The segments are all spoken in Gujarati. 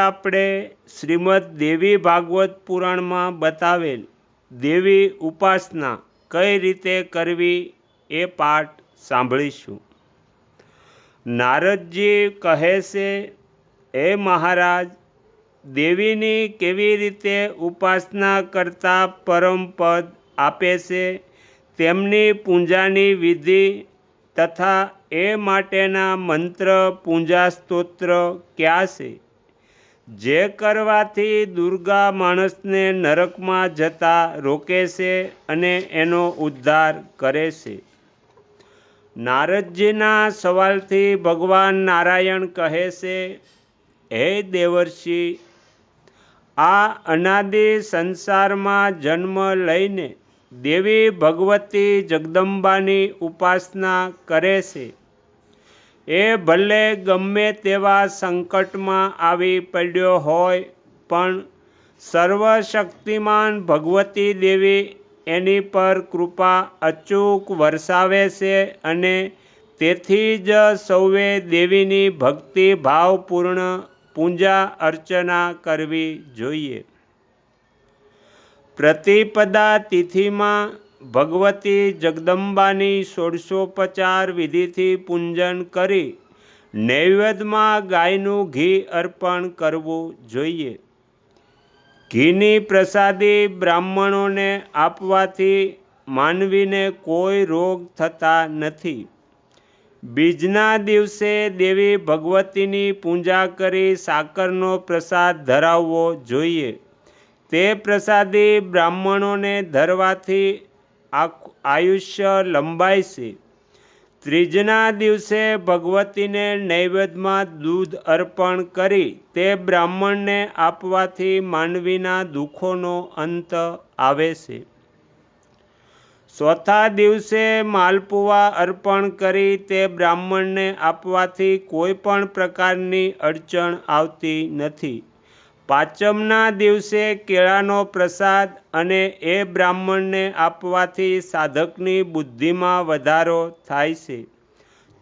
આપણે શ્રીમદ દેવી ભાગવત પુરાણમાં બતાવેલ દેવી ઉપાસના કઈ રીતે કરવી એ પાઠ સાંભળીશું। નારદજી કહે છે, હે મહારાજ, દેવીની કેવી રીતે ઉપાસના કરતા પરમ પદ આપે છે તેમની પૂજાની વિધિ તથા એ માટેના મંત્ર પૂજા સ્તોત્ર ક્યાં છે, જે કરવાથી દુર્ગા માણસને નરકમાં જતા રોકે છે અને એનો ઉદ્ધાર કરે છે। નારદજીના સવાલથી ભગવાન નારાયણ કહે છે, હે દેવર્ષિ, આ અનાદિ સંસારમાં જન્મ લઈને દેવી ભગવતી જગદંબાની ઉપાસના કરે છે। એ ભલે ગમે તેવા સંકટમાં આવી પડ્યો હોય પણ સર્વશક્તિમાન ભગવતી દેવી એની પર કૃપા અચૂક વરસાવે છે અને તેથી જ સૌએ દેવીની ભક્તિ ભાવપૂર્ણ પૂજા અર્ચના કરવી જોઈએ। પ્રતિપદા તિથિમાં ભગવતી જગદંબાની ષોડશોપચાર વિધિથી પૂજન કરી નૈવેદ્યમાં ગાયનું ઘી અર્પણ કરવું જોઈએ। ઘીની પ્રસાદી બ્રાહ્મણોને આપવાથી માનવીને કોઈ રોગ થતા નથી। બીજના દિવસે દેવી ભગવતીની પૂજા કરી સાકરનો પ્રસાદ ધરાવવો જોઈએ। તે પ્રસાદી બ્રાહ્મણોને ધરવાથી આયુષ્ય લંબાય છે। ત્રીજના દિવસે ભગવતીને નૈવેદ્યમાં દૂધ અર્પણ કરી તે બ્રાહ્મણને આપવાથી માનવીના દુઃખોનો અંત આવે છે। ચોથા દિવસે માલપુઆ અર્પણ કરી તે બ્રાહ્મણને આપવાથી કોઈ પણ પ્રકારની અડચણ આવતી નથી। પાંચમના દિવસે કેળાનો પ્રસાદ અને એ બ્રાહ્મણને આપવાથી સાધકની બુદ્ધિમાં વધારો થાય છે।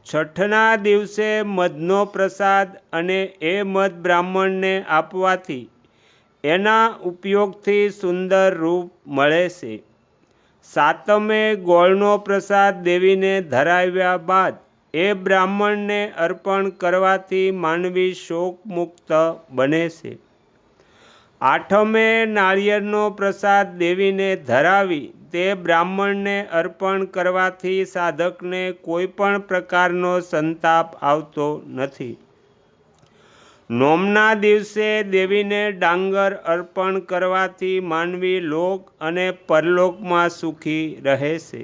છઠ્ઠના દિવસે મધનો પ્રસાદ અને એ મધ બ્રાહ્મણને આપવાથી એના ઉપયોગથી સુંદર રૂપ મળે છે। સાતમે ગોળનો પ્રસાદ દેવીને ધરાવ્યા બાદ એ બ્રાહ્મણને અર્પણ કરવાથી માનવી શોકમુક્ત બને છે। આઠમે નાળિયેરનો પ્રસાદ દેવીને ધરાવી તે બ્રાહ્મણને અર્પણ કરવાથી સાધકને કોઈ પણ પ્રકારનો સંતાપ આવતો નથી। નોમના દિવસે દેવીને ડાંગર અર્પણ કરવાથી માનવી લોક અને પરલોકમાં સુખી રહે છે।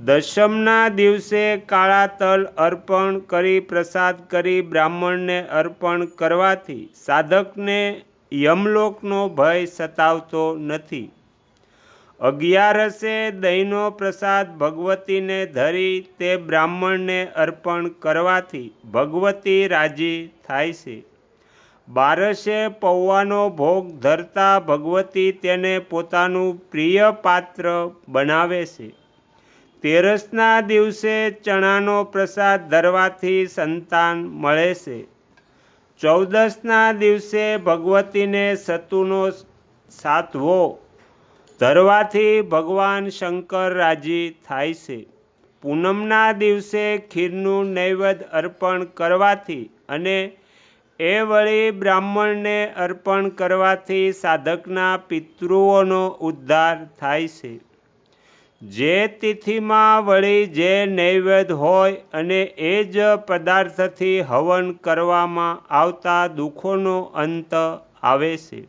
દશમના દિવસે કાળા તલ અર્પણ કરી પ્રસાદ કરી બ્રાહ્મણને અર્પણ કરવાથી સાધકને યમલોકનો ભય સતાવતો નથી। અગિયારસે દહીંનો પ્રસાદ ભગવતીને ધરી તે બ્રાહ્મણને અર્પણ કરવાથી ભગવતી રાજી થાય છે। બારસે પૌવાનો ભોગ ધરતા ભગવતી તેને પોતાનું પ્રિય પાત્ર બનાવે છે। તેરસના દિવસે ચણાનો પ્રસાદ ધરવાથી સંતાન મળે છે। ચૌદસના દિવસે ભગવતીને સતુનો સાતવો ધરવાથી ભગવાન શંકર રાજી થાય છે। પૂનમના દિવસે ખીરનું નૈવેદ્ય અર્પણ કરવાથી અને એ વળી બ્રાહ્મણને અર્પણ કરવાથી સાધકના પિતૃઓનો ઉદ્ધાર થાય છે। જે તિથિમાં વળી જે નૈવેદ્ય હોય અને એ જ પદાર્થથી હવન કરવામાં આવતા દુઃખોનો અંત આવે છે।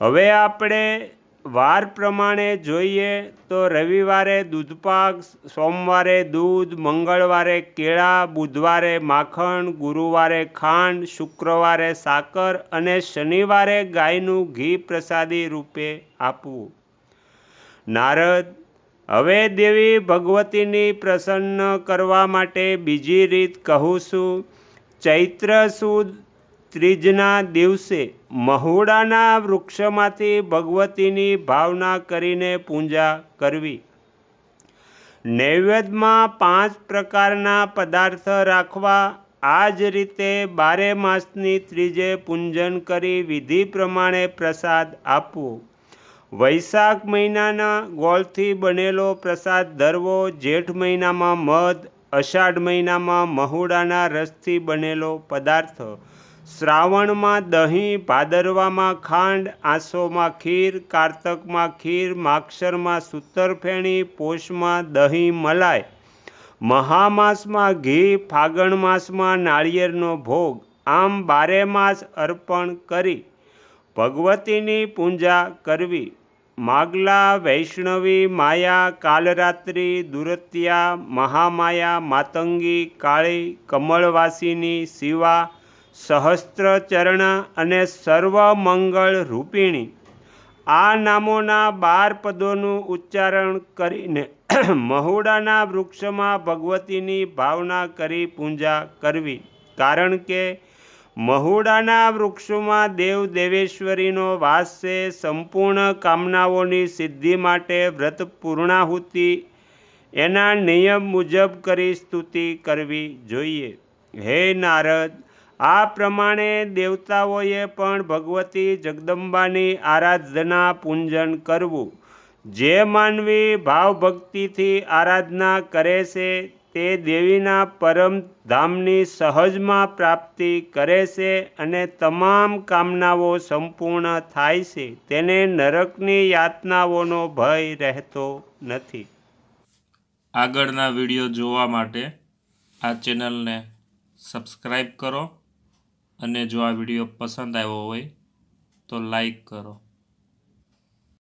હવે આપણે વાર પ્રમાણે જોઈએ તો રવિવારે દૂધપાક, સોમવારે દૂધ, મંગળવારે કેળા, બુધવારે માખણ, ગુરુવારે ખાંડ, શુક્રવારે સાકર અને શનિવારે ગાયનું ઘી પ્રસાદી રૂપે આપવું। નારદ, હવે દેવી ભગવતીની પ્રસન્ન કરવા માટે બીજી રીત કહું છું। ચૈત્ર સુદ ત્રીજના દિવસે મહુડાના વૃક્ષમાંથી ભગવતીની ભાવના કરીને પૂજા કરવી। નૈવેદ્યમાં 5 પ્રકારના પદાર્થ રાખવા આ જ રીતે 12 માસની ત્રીજે પૂંજન કરી વિધિ પ્રમાણે પ્રસાદ આપવો. વૈશાખ મહિનાના ગોળથી બનેલો પ્રસાદ ધરવો. જેઠ મહિનામાં મધ, અષાઢ મહિનામાં મહુડાના રસથી બનેલો પદાર્થ, શ્રાવણમાં દહીં, ભાદરવામાં ખાંડ, આસોમાં ખીર, કારતકમાં ખીર, માગશરમાં સૂતરફેણી, પોષમાં દહીં મલાઈ, મહામાસમાં ઘી, ફાગણ માસમાં નાળિયેરનો ભોગ. આમ 12 માસ અર્પણ કરી ભગવતીની પૂજા કરવી. માગલા, વૈષ્ણવી, માયા, કાલરાત્રિ, દુરત્યા, મહામાયા, માતંગી, કાળી, કમળવાસિની, શિવા, સહસ્ત્રચરણ અને સર્વમંગળ રૂપિણી, આ નામોના 12 પદોનું ઉચ્ચારણ કરીને મહુડાના વૃક્ષમાં ભગવતીની ભાવના કરી પૂજા કરવી. કારણ કે મહુડાના વૃક્ષોમાં દેવ દેવેશ્વરીનો વાસ છે. સંપૂર્ણ કામનાઓની સિદ્ધિ માટે વ્રત પૂર્ણાહુતિ એના નિયમ મુજબ કરી સ્તુતિ કરવી જોઈએ. હે નારદ, આ પ્રમાણે દેવતાઓએ પણ ભગવતી જગદંબાની આરાધના પૂજન કરવું. જે માનવી ભાવભક્તિથી આરાધના કરે છે તે દેવીના પરમ ધામની સહજમાં પ્રાપ્તિ કરે છે અને તમામ કામનાઓ સંપૂર્ણ થાય છે. તેને નરકની યાતનાઓનો ભય રહેતો નથી. આગળના વિડીયો જોવા માટે આ ચેનલને સબસ્ક્રાઈબ કરો અને જો આ વિડીયો પસંદ આવ્યો હોય તો લાઈક કરો.